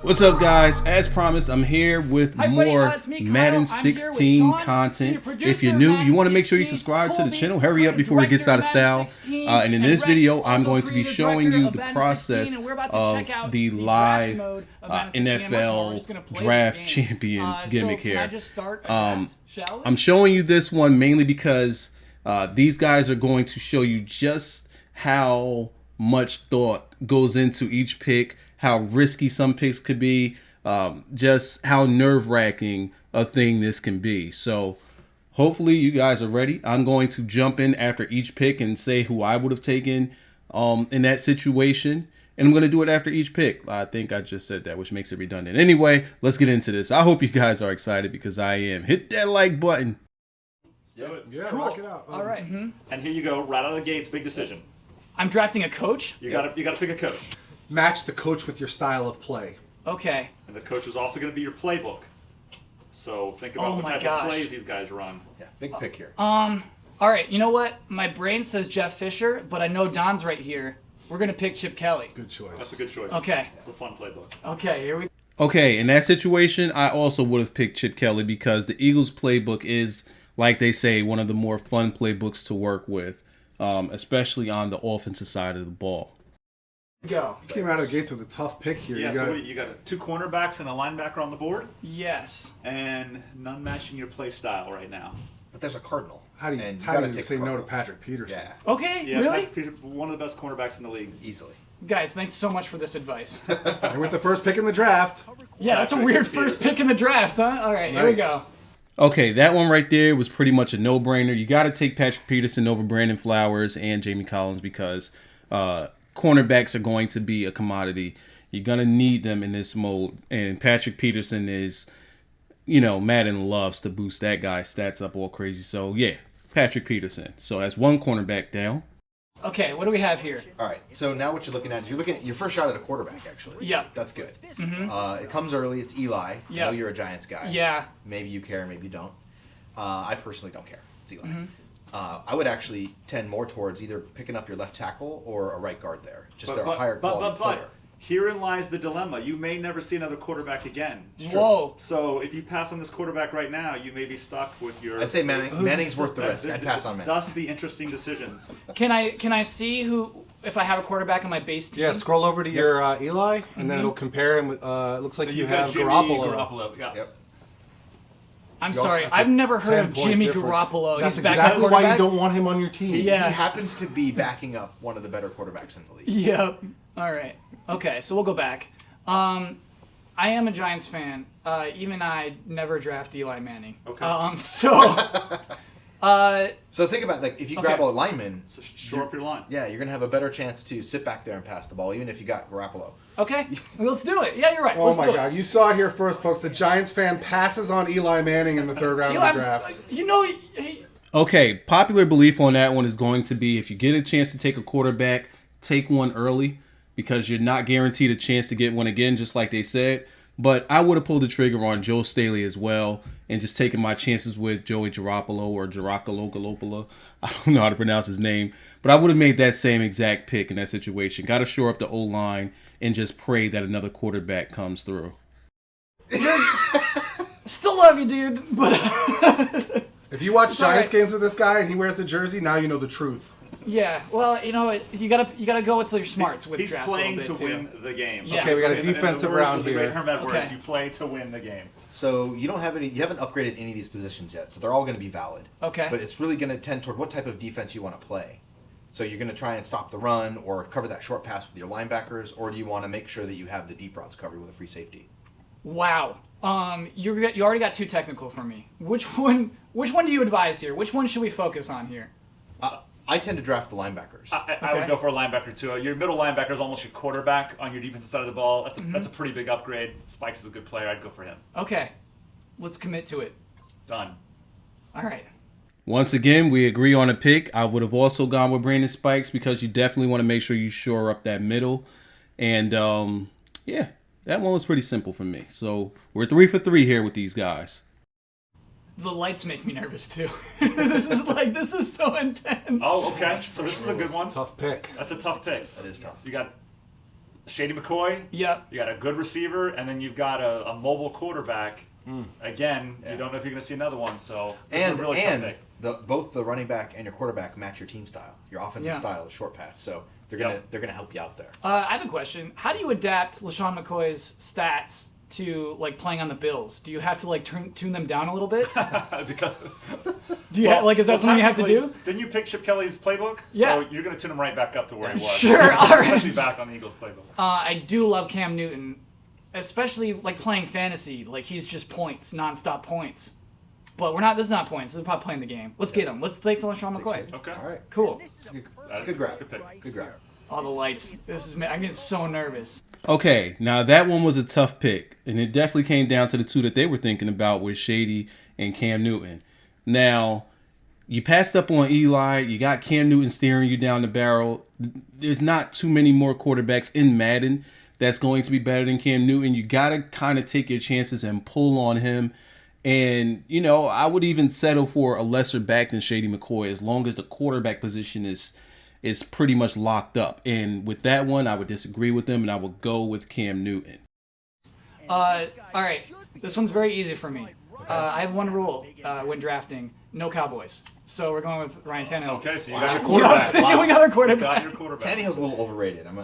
What's up, guys? As promised, I'm here with Hi, more buddy. Madden I'm 16 Sean, content. producer If you're new, of you want to Madden make sure you 16, subscribe to the Colby, channel. Hurry up before it gets out of style. And in this Rex, video, I'm also going to be creative showing you director the of Madden 16, process and we're about to of check out the the draft live mode of Madden 16 and much more. We're just gonna NFL play Draft this game. Champions gimmick so can here. I just start a draft, shall we? I'm showing you this one mainly because these guys are going to show you just how much thought goes into each pick, how risky some picks could be, just how nerve-wracking a thing this can be. So hopefully you guys are ready. I'm going to jump in after each pick and say who I would have taken in that situation. And I'm going to do it after each pick. I think I just said that, which makes it redundant. Anyway, let's get into this. I hope you guys are excited because I am. Hit that like button. Yeah, Cool. rock it out. All right. And here you go, right out of the gates, big decision. I'm drafting a coach. You gotta pick a coach, Match the coach with your style of play. Okay. and the coach is also gonna be your playbook. So think about Oh what my type gosh. of plays these guys run. Yeah, big pick here. All right. You know what? My brain says Jeff Fisher, but I know Don's right here. We're gonna pick Chip Kelly. Good choice. That's a good choice. Okay. It's a fun playbook. Okay. Here we. Okay, in that situation, I also would have picked Chip Kelly because the Eagles playbook is, like they say, one of the more fun playbooks to work with, especially on the offensive side of the ball. Go. You came out of the gates with a tough pick here. Yeah, you so got what do you got? Two cornerbacks and a linebacker on the board, Yes. and none matching your play style right now. But there's a Cardinal. how do you, and how gotta do you take say a no to Cardinal. Patrick Peterson? Yeah, Okay. Yeah, Really? Patrick Peterson, one of the best cornerbacks in the league. easily. Guys, thanks so much for this advice. And with the first pick in the draft, Yeah, that's a weird first pick in the draft, huh? All right, here we Nice. go. Okay, that one right there was pretty much a no-brainer. You got to take Patrick Peterson over Brandon Flowers and Jamie Collins because cornerbacks are going to be a commodity. You're going to need them in this mode. And Patrick Peterson is, Madden loves to boost that guy's stats up all crazy. So, yeah, Patrick Peterson. So that's one cornerback down. Okay, what do we have here? All right, so now what you're looking at is you're looking at your first shot at a quarterback, actually. Yep. That's good. It comes early. It's Eli. I know Yep. you're a Giants guy. Yeah. Maybe you care, maybe you don't. I personally don't care. It's Eli. I would actually tend more towards either picking up your left tackle or a right guard there. Just they're a higher quality player. Herein lies the dilemma. You may never see another quarterback again. Whoa. So if you pass on this quarterback right now, you may be stuck with your. I'd say Manning's worth the risk. I'd pass on Manning. Thus the interesting decisions. Can I see who if I have a quarterback on my base team? yeah, scroll over to your Eli, and then it'll compare him with. It looks like you have Jimmy Garoppolo. Yeah. Yep. I'm You also sorry, have to I've never heard of 10-point Jimmy difference. Garoppolo. That's He's back exactly at why quarterback. you don't want him on your team. Yeah. He happens to be backing up one of the better quarterbacks in the league. Yep. All right. Okay, so we'll go back. I am a Giants fan. Even I never draft Eli Manning. Okay. So think about if you grab a lineman, So shore up your line. yeah, you're gonna have a better chance to sit back there and pass the ball, even if you got Garoppolo. Okay, let's do it. Yeah, you're right. Oh let's my do God! You saw it here first, folks. The Giants fan passes on Eli Manning in the third round It. of the draft. Okay, popular belief on that one is going to be if you get a chance to take a quarterback, take one early because you're not guaranteed a chance to get one again, just like they said. But I would have pulled the trigger on Joe Staley as well and just taken my chances with Joey Garoppolo or Garoppolo. I don't know how to pronounce his name. But I would have made that same exact pick in that situation. Got to shore up the O-line and just pray that another quarterback comes through. Still love you, dude. But If you watch Giants right. games with this guy and he wears the jersey, now you know the truth. yeah, well, you gotta go with your smarts with He's drafts playing a little to bit win the game. Yeah. Okay, we got a In the defensive words round of the great here. Hermet words, Okay. you play to win the game. So you don't have you haven't upgraded any of these positions yet, so they're all going to be valid. Okay. But it's really going to tend toward what type of defense you want to play. So you're going to try and stop the run or cover that short pass with your linebackers, or do you want to make sure that you have the deep routes covered with a free safety? Wow. You already got too technical for me. Which one do you advise here? Which one should we focus on here? I tend to draft the linebackers. I would Okay. go for a linebacker too. Your middle linebacker is almost your quarterback on your defensive side of the ball. That's a pretty big upgrade. Spikes is a good player. I'd go for him. Okay. Let's commit to it. Done. All right. Once again, we agree on a pick. I would have also gone with Brandon Spikes because you definitely want to make sure you shore up that middle. And, yeah, that one was pretty simple for me. So we're 3 for 3 here with these guys. The lights make me nervous too. This is so intense. Oh, okay. So this is a good one. Tough pick. That's a tough pick. That is tough. You got Shady McCoy. Yep. You got a good receiver, and then you've got a mobile quarterback. Again, Yeah. you don't know if you're going to see another one. So this is a really tough pick. both the running back and your quarterback match your team style. Your offensive Yeah. style is short pass, so they're gonna help you out there. I have a question. How do you adapt LaShawn McCoy's stats to like playing on the Bills? Do you have to like tune them down a little bit? Because, Do you like is that something you have to do? Didn't you pick Chip Kelly's playbook? Yeah. So you're going to tune him right back up to where he was. Sure, all right. Especially back on the Eagles playbook. I do love Cam Newton, especially like playing fantasy. Like he's just points, nonstop points. But we're not. This is not points. This is probably playing the game. Let's get him. Let's take LaShawn McCoy. Okay. All right, Cool. good grab. Good pick. Good grab. All the lights. I'm getting so nervous. Okay, now that one was a tough pick, and it definitely came down to the two that they were thinking about with Shady and Cam Newton. Now, you passed up on Eli. You got Cam Newton steering you down the barrel. There's not too many more quarterbacks in Madden that's going to be better than Cam Newton. You got to kind of take your chances and pull on him. And, you know, I would even settle for a lesser back than Shady McCoy as long as the quarterback position is pretty much locked up. And with that one, I would disagree with them, and I would go with Cam Newton. All right. This one's very easy for me. I have one rule when drafting: no Cowboys. So we're going with Ryan Tannehill. Okay, so you Wow. got your quarterback. Yeah, we got our You quarterback. got your quarterback. Tannehill's a little overrated. I'm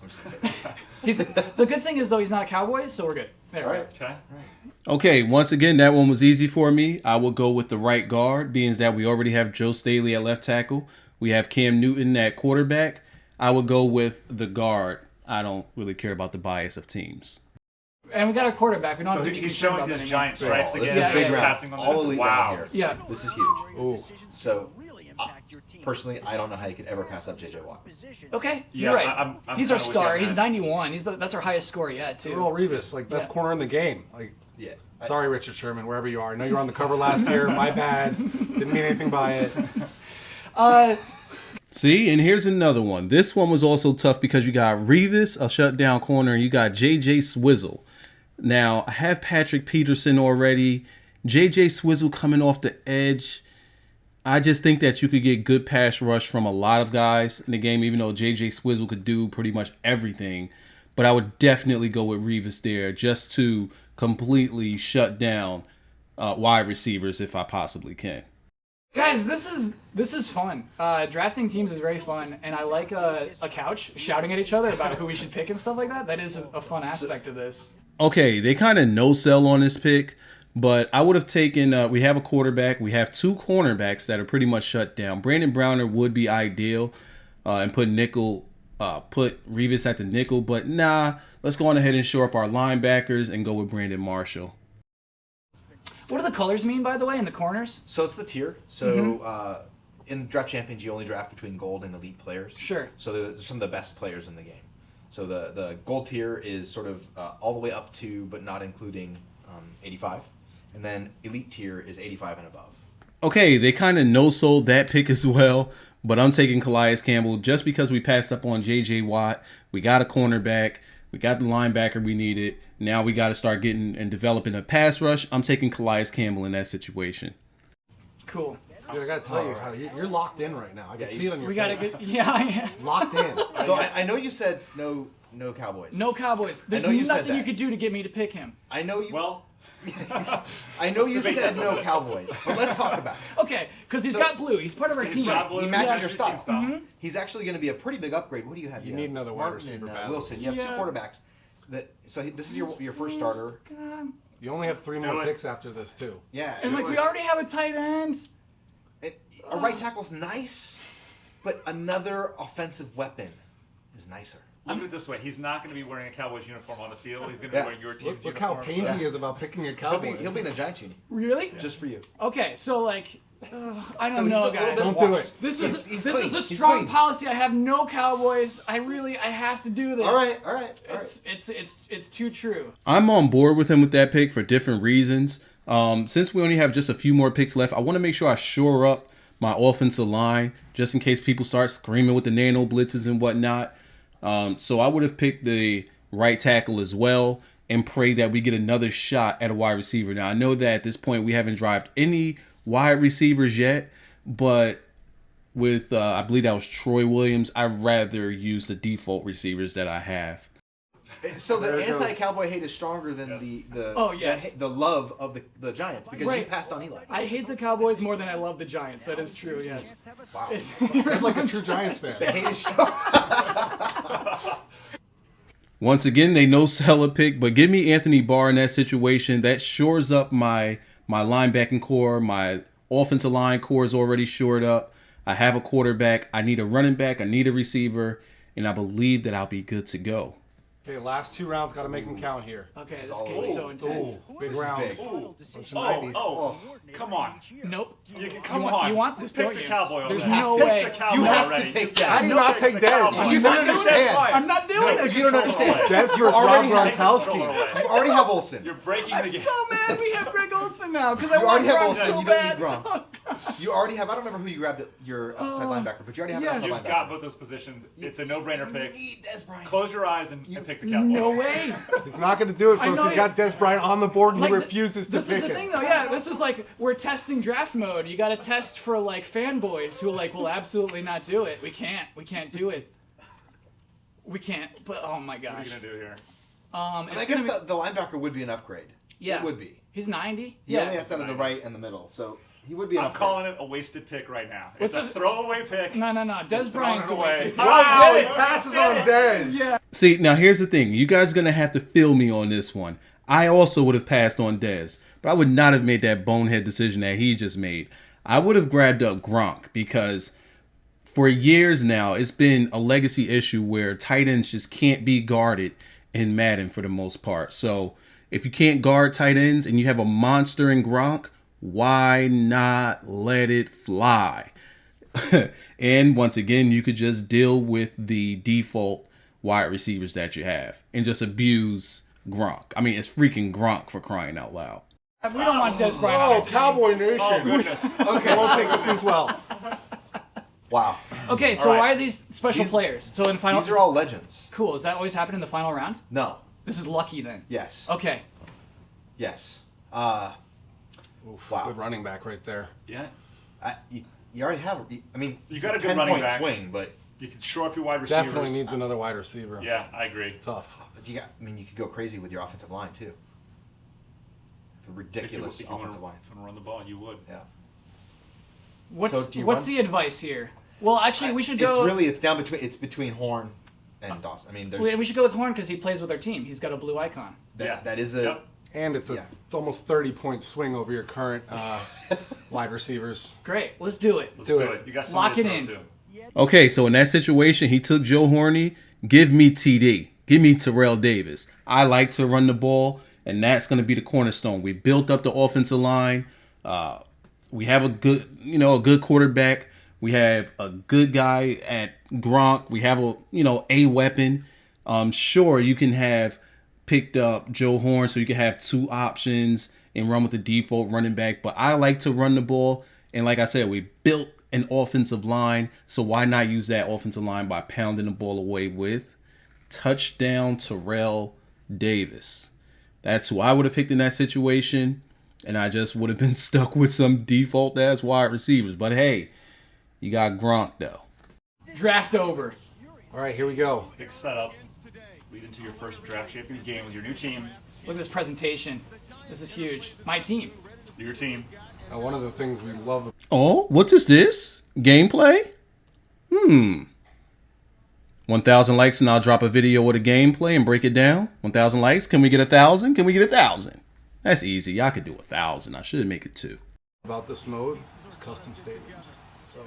just gonna say that. He's the good thing is though he's not a Cowboy, so we're good. There. All right. Okay. Okay, once again, that one was easy for me. I will go with the right guard, being that we already have Joe Staley at left tackle. We have Cam Newton at quarterback. I would go with the guard. I don't really care about the bias of teams. And we got our quarterback. We don't So have to be he's concerned showing about his anything. giant stripes This again. is a big yeah, round. Passing on All the elite wow. round here. Yeah. This is huge. Ooh. So, personally, I don't know how you could ever pass up J.J. Watt. Okay, Yeah, you're right. I'm He's our kinda with star. you on He's that. 91. That's our highest score yet Earl too. Revis, like best Yeah. corner in the game. Like, Yeah. sorry, Richard Sherman, wherever you are. I know you were on the cover last year. My bad. Didn't mean anything by it. See, and here's another one. This one was also tough because you got Revis, a shutdown corner, and you got J.J. Swizzle. Now, I have Patrick Peterson already. J.J. Swizzle coming off the edge. I just think that you could get good pass rush from a lot of guys in the game, even though J.J. Swizzle could do pretty much everything. But I would definitely go with Revis there just to completely shut down wide receivers if I possibly can. Guys, this is fun. Drafting teams is very fun, and I like a couch shouting at each other about who we should pick and stuff like that. That is a fun aspect of this. Okay, they kind of no-sell on this pick, but I would have taken, we have a quarterback, we have two cornerbacks that are pretty much shut down. Brandon Browner would be ideal and put Revis at the nickel, but nah, let's go on ahead and shore up our linebackers and go with Brandon Marshall. What do the colors mean, by the way, in the corners? So it's the tier. So in the draft champions, you only draft between gold and elite players. Sure. So they're some of the best players in the game. So the gold tier is sort of all the way up to, but not including 85. And then elite tier is 85 and above. Okay, they kind of no-sold that pick as well, but I'm taking Calais Campbell just because we passed up on J.J. Watt. We got a cornerback. We got the linebacker we needed. Now we got to start getting and developing a pass rush. I'm taking Calais Campbell in that situation. Cool. Dude, I got to tell you, how you're locked in right now. I can see it on your We got a face. good. Yeah. Locked in. So I know you said no Cowboys. No Cowboys. There's know you said nothing you that. could do to get me to pick him. I know you. Well, I know you said no Cowboys, but let's talk about it. Okay, because he's got blue. He's part of our team. got blue. He matches Yeah. your Team style. style. He's actually going to be a pretty big upgrade. What do you have? You have need another wide Martin receiver and badly. Wilson. You have Yeah. two quarterbacks. This is your first starter. You only have 3 Do more it. picks after this, too. Yeah. And like we already have a tight end. A right tackle's nice, but another offensive weapon is nicer. look at it this way. He's not going to be wearing a Cowboys uniform on the field. He's going to Yeah. be wearing your team's Look how uniform. pained so- he is about picking a He'll Cowboy. be in the Giants uni Really? just for you. Okay, so like, I So don't he's know, a little guys. bit Don't do washed. it. This He's- is he's this clean. is a He's strong clean. policy. I have no Cowboys. I have to do this. All right. It's too true. I'm on board with him with that pick for different reasons. Since we only have just a few more picks left, I want to make sure I shore up my offensive line just in case people start screaming with the nano blitzes and whatnot. So I would have picked the right tackle as well and pray that we get another shot at a wide receiver. Now, I know that at this point we haven't drived any wide receivers yet, but with I believe that was Troy Williams, I'd rather use the default receivers that I have. So the There it goes. anti-Cowboy hate is stronger than Yes. the love of the Giants because you Right. passed on Eli. I hate the Cowboys more than I love the Giants. That is true. Yes. Wow. You're like a true Giants fan. The hate is strong. Once again, they no-sell a pick, but give me Anthony Barr in that situation. That shores up my linebacking core. My offensive line core is already shored up. I have a quarterback. I need a running back. I need a receiver. And I believe that I'll be good to go. Okay, last 2 rounds, got to make them count here. Okay, this game is so intense. Big This is round. big. Ooh. Bunch of 90s. Oh, come on. Nope. Come you on. you want this, Pick don't the you? Cowboy There's already. no Pick way. the Cowboy You have already. to take How do Dez. you not take the Dez? Cowboy. You don't understand. I'm not doing No, this. you don't understand. Dez versus You Rob already have- Gronkowski. You already have Olsen. You're breaking I'm the game. so mad we have Greg Olsen now because I You want already have Gronk Olsen. so You don't bad. need Gronk. You already have. I don't remember who you grabbed your outside linebacker, but you already have yeah. an outside You've linebacker. got both those positions. It's a no-brainer You pick. need Dez Bryant. Close your eyes and pick the Cowboy. No way. He's not going to do it, I folks. know He's got Des Bryant on the board and he Like, refuses to this pick is the it. thing, though. Yeah, this is like we're testing draft mode. You got to test for like fanboys who like will absolutely not do it. We can't do it. We can't. But oh my What are gosh. you going to do here? And It's I guess gonna be, the linebacker would be an upgrade. Yeah. It would be. he's 90. He only has out of the right and the middle, so he would be an I'm upgrade. calling it a wasted pick right now. It's What's a a- throwaway pick. No. Des Bryant's a away. wasted. Wow, did he it. passes Did on it. Dez. Yeah. See, now here's the thing. You guys are going to have to feel me on this one. I also would have passed on Dez, but I would not have made that bonehead decision that he just made. I would have grabbed up Gronk because for years now, it's been a legacy issue where tight ends just can't be guarded in Madden for the most part. So if you can't guard tight ends and you have a monster in Gronk, why not let it fly? And once again, you could just deal with the default wide receivers that you have and just abuse Gronk. I mean, it's freaking Gronk for crying out loud. We don't want Des Bryant on Oh, our team. Cowboy Nation. Oh, goodness. I won't take this as well. Wow. Okay, so All right. why are these special These- players? So in final, These are all legends. cool. Does that always happen in the final round? No. This is lucky then. Yes. Okay. Yes. Oof, Wow. Good running back right there. Yeah. You already have. I mean, You it's got a good 10 running point back. swing, but You can shore up your wide receivers. Definitely needs another wide receiver. Yeah, I agree. It's tough. you got. I mean, you could go crazy with your offensive line too. A ridiculous If you offensive line. want to run the ball, you would. Yeah. What's So do you what's run? the advice here? Well, actually, we should go. It's between Horn and Dawson. I mean, there's we should go with Horn because he plays with our team. He's got a blue icon. Yeah. that is a. Yep. And it's Yeah. it's almost 30-point swing over your current wide receivers. Great. Let's do it. Let's Do do it. it. You got Lock somebody it to in. throw to. Okay, so in that situation, he took Joe Horny. Give me TD. Give me Terrell Davis. I like to run the ball, and that's going to be the cornerstone. We built up the offensive line. We have a good quarterback. We have a good guy at Gronk. We have a weapon. Sure, you can have picked up Joe Horn, so you can have two options and run with the default running back. But I like to run the ball, and like I said, we built an offensive line, so why not use that offensive line by pounding the ball away with touchdown Terrell Davis? That's who I would have picked in that situation, and I just would have been stuck with some default ass wide receivers. But hey, you got Gronk though. Draft over. All right, here we go. Big setup. Lead into your first draft champions game with your new team. Look at this presentation. This is huge. My team. Your team. One of the things we love. Oh, what is this? Gameplay? 1,000 likes and I'll drop a video with a gameplay and break it down. 1,000 likes. Can we get 1,000? Can we get 1,000? That's easy. I could do 1,000. I should make it 2. About this mode is custom stadiums. So